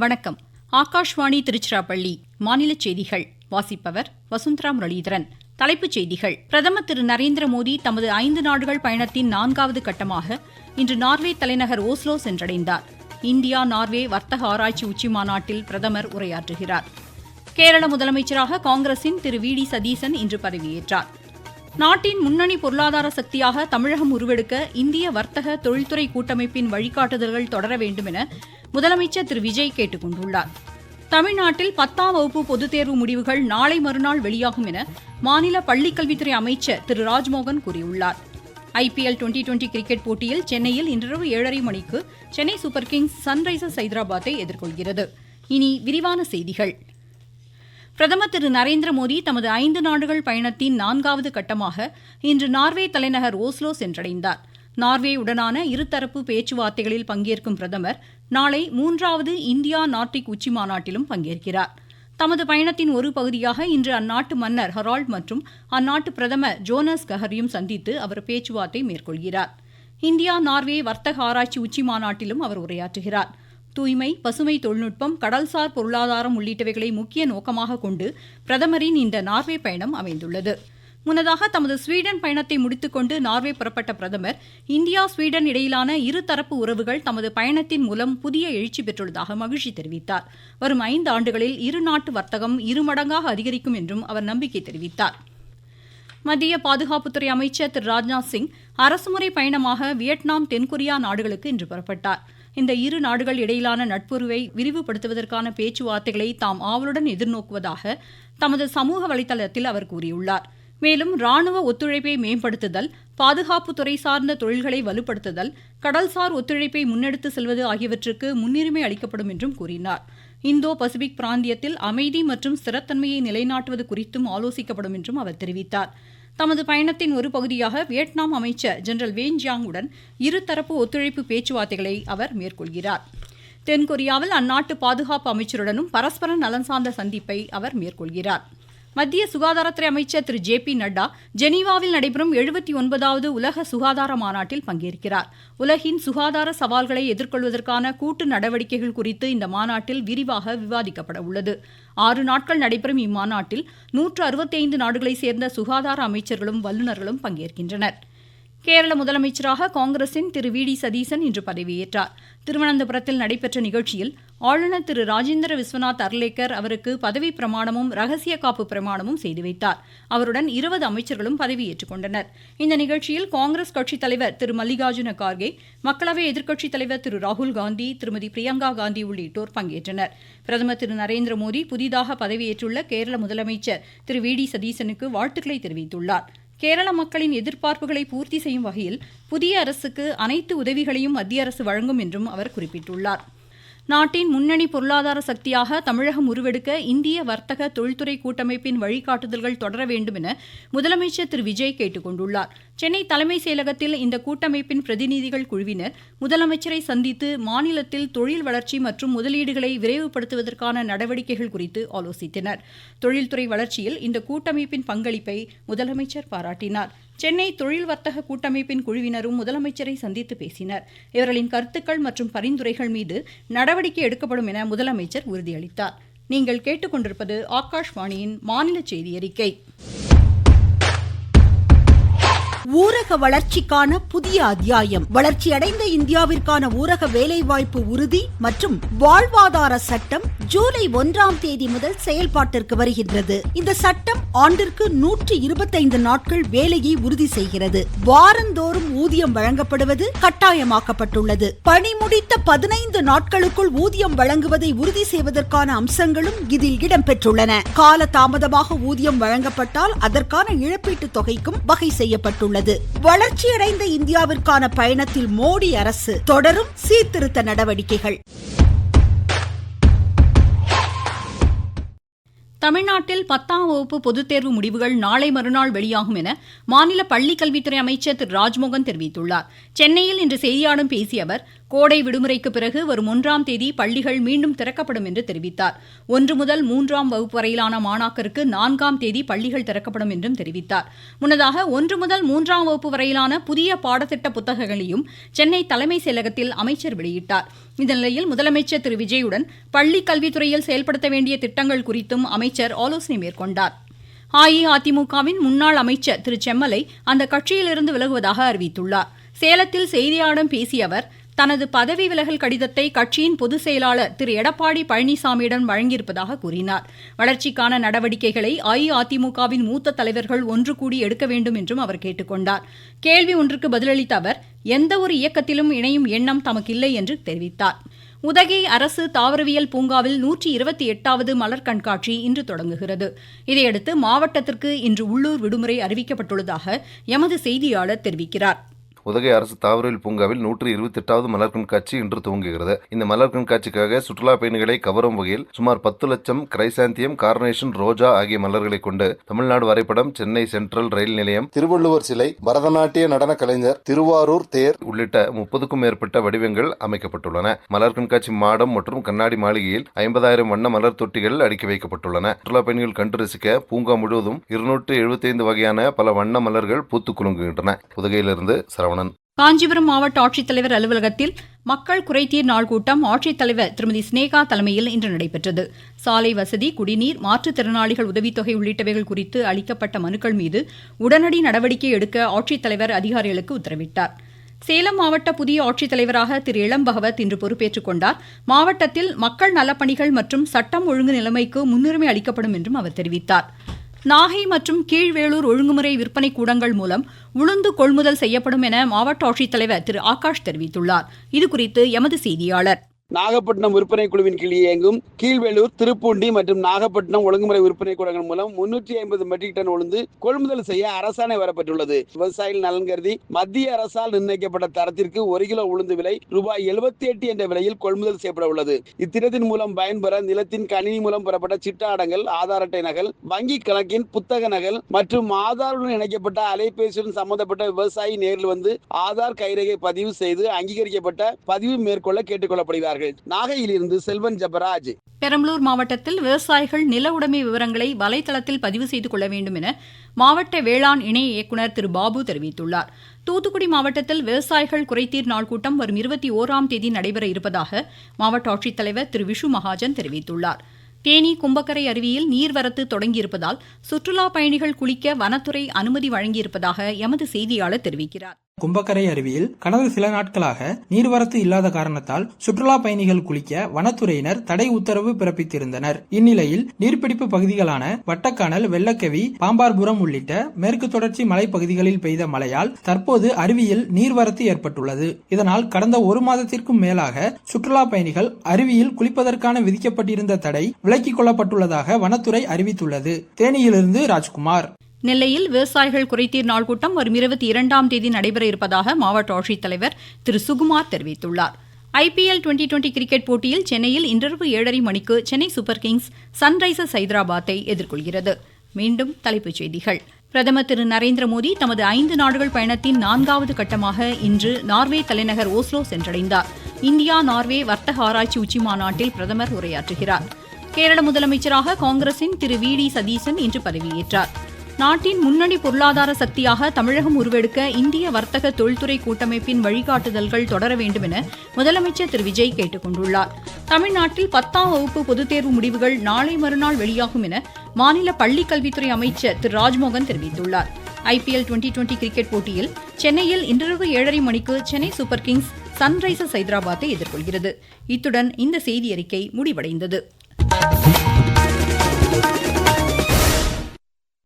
வணக்கம். ஆகாஷ்வாணி திருச்சிராப்பள்ளி. மாநில செய்திகள் வாசிப்பவர் வசுந்தரா முரளிதரன். தலைப்புச் செய்திகள். பிரதமர் திரு நரேந்திர மோடி தமது 5 நாடுகள் பயணத்தின் 4வது கட்டமாக இன்று நார்வே தலைநகர் ஓஸ்லோ சென்றடைந்தார். இந்தியா நார்வே வர்த்தக ஆராய்ச்சி உச்சிமாநாட்டில் பிரதமர் உரையாற்றுகிறார். கேரள முதலமைச்சராக காங்கிரசின் திரு வி.டி. சதீசன் இன்று பதவியேற்றார். நாட்டின் முன்னணி பொருளாதார சக்தியாக தமிழகம் உருவெடுக்க இந்திய வர்த்தக தொழில்துறை கூட்டமைப்பின் வழிகாட்டுதல்கள் தொடர வேண்டும் என முதலமைச்சர் திரு விஜய் கேட்டுக் கொண்டுள்ளார். தமிழ்நாட்டில் 10ஆம் வகுப்பு பொதுத் தேர்வு முடிவுகள் நாளை மறுநாள் வெளியாகும் என மாநில பள்ளிக்கல்வித்துறை அமைச்சர் திரு ராஜ்மோகன் கூறியுள்ளார். IPL 2020 கிரிக்கெட் போட்டியில் சென்னையில் இன்றிரவு 7:30 மணிக்கு சென்னை சூப்பர் கிங்ஸ் சன்ரைசர்ஸ் ஹைதராபாத்தை எதிர்கொள்கிறது. இனி விரிவான செய்திகள். பிரதமர் திரு நரேந்திர மோடி தமது 5 நாடுகள் பயணத்தின் 4வது கட்டமாக இன்று நார்வே தலைநகர் ஓஸ்லோ சென்றடைந்தார். நார்வேயுடனான இருதரப்பு பேச்சுவார்த்தைகளில் பங்கேற்கும் பிரதமர் நாளை 3வது இந்தியா நார்டிக் உச்சிமாநாட்டிலும் பங்கேற்கிறார். தமது பயணத்தின் ஒரு பகுதியாக இன்று அந்நாட்டு மன்னர் ஹரால்ட் மற்றும் அந்நாட்டு பிரதமர் ஜோனஸ் கஹரையும் சந்தித்து அவர் பேச்சுவார்த்தை மேற்கொள்கிறார். இந்தியா நார்வே வர்த்தக ஆராய்ச்சி உச்சிமாநாட்டிலும் அவர் உரையாற்றுகிறார். தூய்மை, பசுமை தொழில்நுட்பம், கடல்சார் பொருளாதாரம் உள்ளிட்டவைகளை முக்கிய நோக்கமாக கொண்டு பிரதமரின் இந்த நார்வே பயணம் அமைந்துள்ளது. முன்னதாக தமது ஸ்வீடன் பயணத்தை முடித்துக்கொண்டு நார்வே புறப்பட்ட பிரதமர் இந்தியா ஸ்வீடன் இடையிலான இருதரப்பு உறவுகள் தமது பயணத்தின் மூலம் புதிய எழுச்சி பெற்றுள்ளதாக மகிழ்ச்சி தெரிவித்தார். வரும் 5 ஆண்டுகளில் இரு நாட்டு வர்த்தகம் 2 மடங்காக அதிகரிக்கும் என்றும் அவர் நம்பிக்கை தெரிவித்தார். மத்திய பாதுகாப்புத்துறை அமைச்சர் திரு ராஜ்நாத் சிங் அரசுமுறை பயணமாக வியட்நாம், தென்கொரியா நாடுகளுக்கு இன்று புறப்பட்டார். இந்த இரு நாடுகள் இடையிலான நட்புறவை விரிவுபடுத்துவதற்கான பேச்சுவார்த்தைகளை தாம் ஆவலுடன் எதிர்நோக்குவதாக தமது சமூக வலைதளத்தில் அவர் கூறியுள்ளார். மேலும் ராணுவ ஒத்துழைப்பை மேம்படுத்துதல், பாதுகாப்புத்துறை சார்ந்த தொழில்களை வலுப்படுத்துதல், கடல்சார் ஒத்துழைப்பை முன்னெடுத்து செல்வது ஆகியவற்றுக்கு முன்னுரிமை அளிக்கப்படும் என்றும் கூறினார். இந்தோ பசிபிக் பிராந்தியத்தில் அமைதி மற்றும் ஸ்திரத்தன்மையை நிலைநாட்டுவது குறித்தும் ஆலோசிக்கப்படும் என்றும் அவர் தெரிவித்தார். தமது பயணத்தின் ஒரு பகுதியாக வியட்நாம் அமைச்சர் ஜெனரல் வேன் ஜியாங்குடன் இருதரப்பு ஒத்துழைப்பு பேச்சுவார்த்தைகளை அவர் மேற்கொள்கிறார். தென்கொரியாவில் அந்நாட்டு பாதுகாப்பு அமைச்சருடனும் பரஸ்பர நலன் சார்ந்த சந்திப்பை அவர் மேற்கொள்கிறார். மத்திய சுகாதாரத்துறை அமைச்சர் திரு JP நட்டா ஜெனீவாவில் நடைபெறும் 79வது உலக சுகாதார மாநாட்டில் பங்கேற்கிறார். உலகின் சுகாதார சவால்களை எதிர்கொள்வதற்கான கூட்டு நடவடிக்கைகள் குறித்து இந்த மாநாட்டில் விரிவாக விவாதிக்கப்பட உள்ளது. 6 நாட்கள் நடைபெறும் இம்மாநாட்டில் 165 நாடுகளைச் சேர்ந்த சுகாதார அமைச்சர்களும் வல்லுநர்களும் பங்கேற்கின்றனர். கேரள முதலமைச்சராக காங்கிரசின் திரு வி.டி. சதீசன் இன்று பதவியேற்றார். திருவனந்தபுரத்தில் நடைபெற்ற நிகழ்ச்சியில் ஆளுநர் திரு ராஜேந்திர விஸ்வநாத் அர்லேக்கர் அவருக்கு பதவி பிரமாணமும் ரகசிய காப்பு பிரமாணமும் செய்து வைத்தார். அவருடன் 20 அமைச்சர்களும் பதவியேற்றுக் கொண்டனர். இந்த நிகழ்ச்சியில் காங்கிரஸ் கட்சித் தலைவர் திரு மல்லிகார்ஜுன கார்கே, மக்களவை எதிர்க்கட்சித் தலைவர் திரு ராகுல் காந்தி, திருமதி பிரியங்கா காந்தி உள்ளிட்டோர் பங்கேற்றனர். பிரதமர் திரு நரேந்திர மோடி புதிதாக பதவியேற்றுள்ள கேரள முதலமைச்சர் திரு வி.டி. சதீசனுக்கு வாழ்த்துக்களை தெரிவித்துள்ளார். கேரள மக்களின் எதிர்பார்ப்புகளை பூர்த்தி செய்யும் வகையில் புதிய அரசுக்கு அனைத்து உதவிகளையும் மத்திய அரசு வழங்கும் என்றும் அவர் குறிப்பிட்டுள்ளார். நாட்டின் முன்னணி பொருளாதார சக்தியாக தமிழகம் உருவெடுக்க இந்திய வர்த்தக தொழில்துறை கூட்டமைப்பின் வழிகாட்டுதல்கள் தொடர வேண்டும் என முதலமைச்சர் திரு விஜய் கேட்டுக் கொண்டுள்ளார். சென்னை தலைமைச் செயலகத்தில் இந்த கூட்டமைப்பின் பிரதிநிதிகள் குழுவினர் முதலமைச்சரை சந்தித்து மாநிலத்தில் தொழில் வளர்ச்சி மற்றும் முதலீடுகளை விரைவுபடுத்துவதற்கான நடவடிக்கைகள் குறித்து ஆலோசித்தனர். தொழில்துறை வளர்ச்சியில் இந்த கூட்டமைப்பின் பங்களிப்பை முதலமைச்சர் பாராட்டினார். சென்னை தொழில் வர்த்தக கூட்டமைப்பின் குழுவினரும் முதலமைச்சரை சந்தித்து பேசினர். இவர்களின் கருத்துக்கள் மற்றும் பரிந்துரைகள் மீது நடவடிக்கை எடுக்கப்படும் என முதலமைச்சர் உறுதியளித்தார். நீங்கள் கேட்டுக்கொண்டிருப்பது ஆகாஷ்வாணியின் மாநில செய்தி அறிக்கை. ஊரக வளர்ச்சிக்கான புதிய அத்தியாயம். வளர்ச்சியடைந்த இந்தியாவிற்கான ஊரக வேலைவாய்ப்பு உறுதி மற்றும் வாழ்வாதார சட்டம் ஜூலை 1ஆம் தேதி முதல் செயல்பாட்டிற்கு வருகின்றது. இந்த சட்டம் ஆண்டிற்கு 125 நாட்கள் வேலையை உறுதி செய்கிறது. வாரந்தோறும் ஊதியம் வழங்கப்படுவது கட்டாயமாக்கப்பட்டுள்ளது. பணி முடித்த 15 நாட்களுக்குள் ஊதியம் வழங்குவதை உறுதி செய்வதற்கான அம்சங்களும் இதில் இடம்பெற்றுள்ளன. கால தாமதமாக ஊதியம் வழங்கப்பட்டால் அதற்கான இழப்பீட்டு தொகைக்கும் வகை செய்யப்பட்டுள்ளது. வளர்ச்சியடைந்த இந்தியாவிற்கான பயணத்தில் மோடி அரசு தொடரும் சீர்திருத்த நடவடிக்கைகள். தமிழ்நாட்டில் 10ஆம் வகுப்பு பொதுத் தேர்வு முடிவுகள் நாளை மறுநாள் வெளியாகும் என மாநில பள்ளிக்கல்வித்துறை அமைச்சர் திரு ராஜ்மோகன் தெரிவித்துள்ளார். சென்னையில் இன்று செய்தியாளர்களிடம் பேசிய அவர், கோடை விடுமுறைக்கு பிறகு வரும் 1ஆம் தேதி பள்ளிகள் மீண்டும் திறக்கப்படும் என்று தெரிவித்தார். 1 முதல் 3ஆம் வகுப்பு வரையிலான மாணாக்கருக்கு 4ஆம் தேதி பள்ளிகள் திறக்கப்படும் என்றும் தெரிவித்தார். முன்னதாக 1 முதல் 3ஆம் வகுப்பு வரையிலான புதிய பாடத்திட்ட புத்தகங்களையும் சென்னை தலைமைச் செயலகத்தில் அமைச்சர் வெளியிட்டார். இந்த நிலையில் முதலமைச்சர் திரு விஜயுடன் பள்ளிக் கல்வித்துறையில் செயல்படுத்த வேண்டிய திட்டங்கள் குறித்தும் அமைச்சர் ஆலோசனை மேற்கொண்டார். அஇஅதிமுகவின் முன்னாள் அமைச்சர் திரு செம்மலை அந்த கட்சியிலிருந்து விலகுவதாக அறிவித்துள்ளார். சேலத்தில் செய்தியாளர்களிடம் பேசிய அவர் தனது பதவி விலகல் கடிதத்தை கட்சியின் பொதுச் செயலாளர் திரு எடப்பாடி பழனிசாமியிடம் வழங்கியிருப்பதாக கூறினார். வளர்ச்சிக்கான நடவடிக்கைகளை அஇஅதிமுகவின் மூத்த தலைவர்கள் ஒன்று கூடி எடுக்க வேண்டும் என்றும் அவர் கேட்டுக்கொண்டார். கேள்வி ஒன்றுக்கு பதிலளித்த அவர் எந்த ஒரு இயக்கத்திலும் இணையும் எண்ணம் தமக்கில்லை என்று தெரிவித்தார். உதகை அரசு தாவரவியல் பூங்காவில் 128வது மலர் கண்காட்சி இன்று தொடங்குகிறது. இதையடுத்து மாவட்டத்திற்கு இன்று உள்ளூர் விடுமுறை அறிவிக்கப்பட்டுள்ளதாக எமது செய்தியாளர் தெரிவிக்கிறார். உதகை அரசு தாவரவியல் பூங்காவில் 128வது மலர் கண்காட்சி இன்று துவங்குகிறது. இந்த மலர் கண்காட்சிக்காக சுற்றுலா பயணிகளை கவரும் வகையில் சுமார் 10 லட்சம் கிரைசாந்தியம், கார்னேஷன், ரோஜா ஆகிய மலர்களை கொண்டு தமிழ்நாடு வரைபடம், சென்னை சென்ட்ரல் ரயில் நிலையம், திருவள்ளுவர் சிலை, பரதநாட்டிய நடன கலைஞர், திருவாரூர் தேர் உள்ளிட்ட 30க்கும் மேற்பட்ட வடிவங்கள் அமைக்கப்பட்டுள்ளன. மலர் கண்காட்சி மாடம் மற்றும் கண்ணாடி மாளிகையில் 50,000 வண்ண மலர் தொட்டிகள் அடுக்கி வைக்கப்பட்டுள்ளன. சுற்றுலா பயணிகள் கண்டு ரசிக்க பூங்கா முழுவதும் 275 வகையான பல வண்ண மலர்கள் பூத்து குலுங்குகின்றன. உதகையிலிருந்து சரவணன். காஞ்சிபுரம் மாவட்ட ஆட்சித்தலைவர் அலுவலகத்தில் மக்கள் குறைதீர் நாள் கூட்டம் ஆட்சித்தலைவர் திருமதி ஸ்னேகா தலைமையில் இன்று நடைபெற்றது. சாலை வசதி, குடிநீர், மாற்றுத்திறனாளிகள் உதவித்தொகை உள்ளிட்டவைகள் குறித்து அளிக்கப்பட்ட மனுக்கள் மீது உடனடி நடவடிக்கை எடுக்க ஆட்சித்தலைவர் அதிகாரிகளுக்கு உத்தரவிட்டார். சேலம் மாவட்ட புதிய ஆட்சித்தலைவராக திரு இளம்பகவத் இன்று பொறுப்பேற்றுக் கொண்டார். மாவட்டத்தில் மக்கள் நலப்பணிகள் மற்றும் சட்டம் ஒழுங்கு நிலைமைக்கு முன்னுரிமை அளிக்கப்படும் என்றும் அவர் தெரிவித்தார். நாகை மற்றும் கீழ்வேளூர் ஒழுங்குமுறை விற்பனை கூடங்கள் மூலம் உளுந்து கொள்முதல் செய்யப்படும் என மாவட்ட ஆட்சித்தலைவர் திரு ஆகாஷ் தெரிவித்துள்ளார். இதுகுறித்து எமது செய்தியாளர். நாகப்பட்டினம் விற்பனை குழுவின் கீழ் இயங்கும் கீழ்வேளூர், திருப்பூண்டி மற்றும் நாகப்பட்டினம் ஒழுங்குமுறை விற்பனை கூடங்கள் மூலம் 350 மெட்ரிக் டன் உளுந்து கொள்முதல் செய்ய அரசாணை வரப்பட்டுள்ளது. விவசாயிகள் நலன் கருதி மத்திய அரசால் நிர்ணயிக்கப்பட்ட தரத்திற்கு 1 கிலோ உளுந்து விலை ரூபாய் 78 என்ற விலையில் கொள்முதல் செய்யப்பட உள்ளது. இத்திட்டத்தின் மூலம் பயன்பெற நிலத்தின் கணினி மூலம் பெறப்பட்ட சிட்டாடங்கள், ஆதார் அட்டை நகல், வங்கி கணக்கின் புத்தக நகல் மற்றும் ஆதாருடன் இணைக்கப்பட்ட அலைபேசியுடன் சம்பந்தப்பட்ட விவசாயி நேரில் வந்து ஆதார் கைரேகை பதிவு செய்து அங்கீகரிக்கப்பட்ட பதிவு மேற்கொள்ள கேட்டுக் கொள்ளப்படுகிறார்கள். நாகையிலிருந்து செல்வன் ஜபராஜ். பெரம்பலூர் மாவட்டத்தில் விவசாயிகள் நில உடைமை விவரங்களை வலைதளத்தில் பதிவு செய்து கொள்ள வேண்டும் என மாவட்ட வேளாண் இணை இயக்குநர் திரு பாபு தெரிவித்துள்ளார். தூத்துக்குடி மாவட்டத்தில் விவசாயிகள் குறைதீர் நாள் கூட்டம் வரும் 21ஆம் தேதி நடைபெற இருப்பதாக மாவட்ட ஆட்சித்தலைவர் திரு விஷு மகாஜன் தெரிவித்துள்ளார். தேனி கும்பக்கரை அருவியில் நீர்வரத்து தொடங்கியிருப்பதால் சுற்றுலா பயணிகள் குளிக்க வனத்துறை அனுமதி வழங்கியிருப்பதாக எமது செய்தியாளர் தெரிவிக்கிறார். கும்பக்கரை அருவியில் கடந்த சில நாட்களாக நீர்வரத்து இல்லாத காரணத்தால் சுற்றுலா பயணிகள் குளிக்க வனத்துறையினர் தடை உத்தரவு பிறப்பித்திருந்தனர். இந்நிலையில் நீர்பிடிப்பு பகுதிகளான வட்டக்கானல், வெள்ளக்கவி, பாம்பார்புரம் உள்ளிட்ட மேற்கு தொடர்ச்சி மலைப்பகுதிகளில் பெய்த மழையால் தற்போது அருவியில் நீர்வரத்து ஏற்பட்டுள்ளது. இதனால் கடந்த 1 மாதத்திற்கும் மேலாக சுற்றுலா பயணிகள் அருவியில் குளிப்பதற்கான விதிக்கப்பட்டிருந்த தடை விலக்கிக் கொள்ளப்பட்டுள்ளதாக வனத்துறை அறிவித்துள்ளது. தேனியிலிருந்து ராஜ்குமார். நெல்லையில் விவசாயிகள் குறைதீர் நாள் கூட்டம் வரும் 22ஆம் தேதி நடைபெற இருப்பதாக மாவட்ட ஆட்சித்தலைவர் திரு சுகுமார் தெரிவித்துள்ளார். IPL 2020 கிரிக்கெட் போட்டியில் சென்னையில் இன்றிரவு 7:30 மணிக்கு சென்னை சூப்பர் கிங்ஸ் சன்ரைசர்ஸ் ஹைதராபாத்தை எதிர்கொள்கிறது. மீண்டும் தலைப்புச் செய்திகள். பிரதமர் திரு நரேந்திர மோடி தமது 5 நாடுகள் பயணத்தின் 4வது கட்டமாக இன்று நார்வே தலைநகர் ஓஸ்லோ சென்றடைந்தார். இந்தியா நார்வே வர்த்தக ஆராய்ச்சி உச்சிமாநாட்டில் பிரதமர் உரையாற்றுகிறார். கேரள முதலமைச்சராக காங்கிரசின் திரு VD சதீசன் இன்று பதவியேற்றார். நாட்டின் முன்னணி பொருளாதார சக்தியாக தமிழகம் உருவெடுக்க இந்திய வர்த்தக தொழில்துறை கூட்டமைப்பின் வழிகாட்டுதல்கள் தொடர வேண்டும் என முதலமைச்சர் திரு விஜய் கேட்டுக் கொண்டுள்ளார். தமிழ்நாட்டில் 10ஆம் வகுப்பு பொதுத் தேர்வு முடிவுகள் நாளை மறுநாள் வெளியாகும் என மாநில பள்ளிக் கல்வித்துறை அமைச்சர் திரு ராஜ்மோகன் தெரிவித்துள்ளார். IPL 2020 கிரிக்கெட் போட்டியில் சென்னையில் இன்றிரவு 7:30 மணிக்கு சென்னை சூப்பர் கிங்ஸ் சன்ரைசர்ஸ் ஹைதராபாத்தை எதிர்கொள்கிறது. இத்துடன் இந்த செய்தி அறிக்கை முடிவடைந்தது.